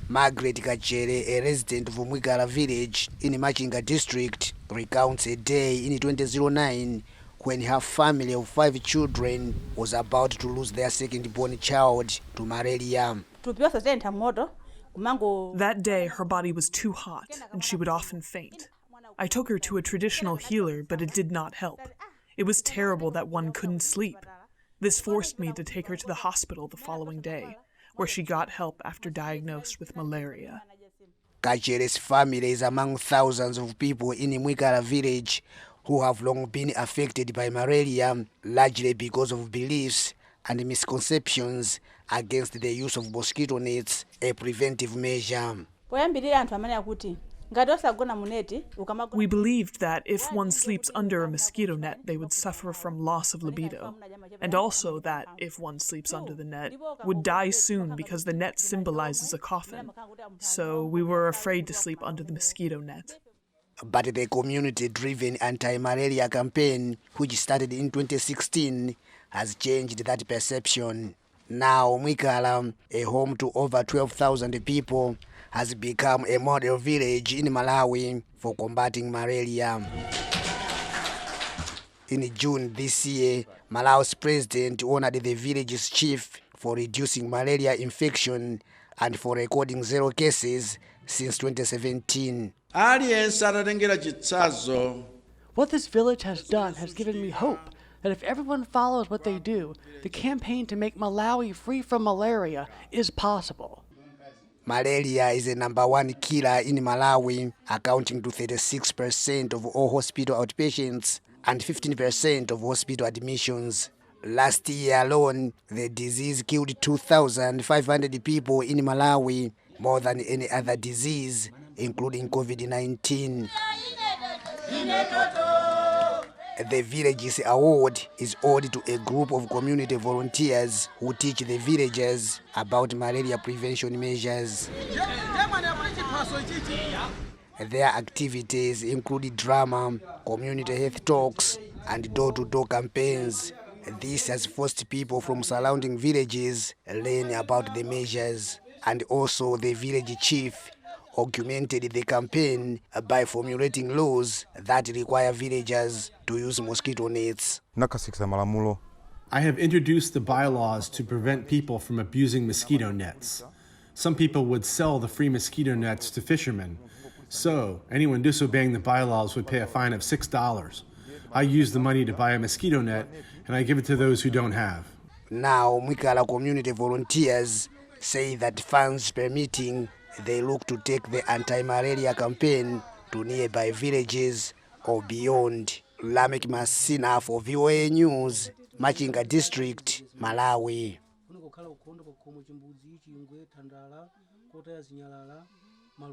Margaret Kachere, a resident of Mwikala village in Machinga district, recounts a day in 2009 when her family of 5 children was about to lose their second-born child to malaria. That day, her body was too hot, and she would often faint. I took her to a traditional healer, but it did not help. It was terrible that one couldn't sleep. This forced me to take her to the hospital the following day, where she got help after diagnosed with malaria. Kachere's family is among thousands of people in Mwikala village who have long been affected by malaria, largely because of beliefs and misconceptions against the use of mosquito nets, a preventive measure. We believed that if one sleeps under a mosquito net, they would suffer from loss of libido, and also that if one sleeps under the net, would die soon because the net symbolizes a coffin. So we were afraid to sleep under the mosquito net. But the community-driven anti-malaria campaign, which started in 2016, has changed that perception. Now, Mwikala, a home to over 12,000 people, has become a model village in Malawi for combating malaria. In June this year, Malawi's president honored the village's chief for reducing malaria infection and for recording 0 cases since 2017. What this village has done has given me hope that if everyone follows what they do, the campaign to make Malawi free from malaria is possible. Malaria is the #1 killer in Malawi, accounting to 36% of all hospital outpatients and 15% of hospital admissions. Last year alone, the disease killed 2,500 people in Malawi, more than any other disease, including COVID-19. The Villages Award is owed to a group of community volunteers who teach the villagers about malaria prevention measures. Their activities include drama, community health talks, and door-to-door campaigns. This has forced people from surrounding villages learn about the measures, and also the village chief augmented the campaign by formulating laws that require villagers to use mosquito nets. I have introduced the bylaws to prevent people from abusing mosquito nets. Some people would sell the free mosquito nets to fishermen. So, anyone disobeying the bylaws would pay a fine of $6. I use the money to buy a mosquito net, and I give it to those who don't have. Now, Mwikala community volunteers say that funds permitting, they look to take the anti-malaria campaign to nearby villages or beyond. Lamek Masina for VOA News, Machinga District, Malawi.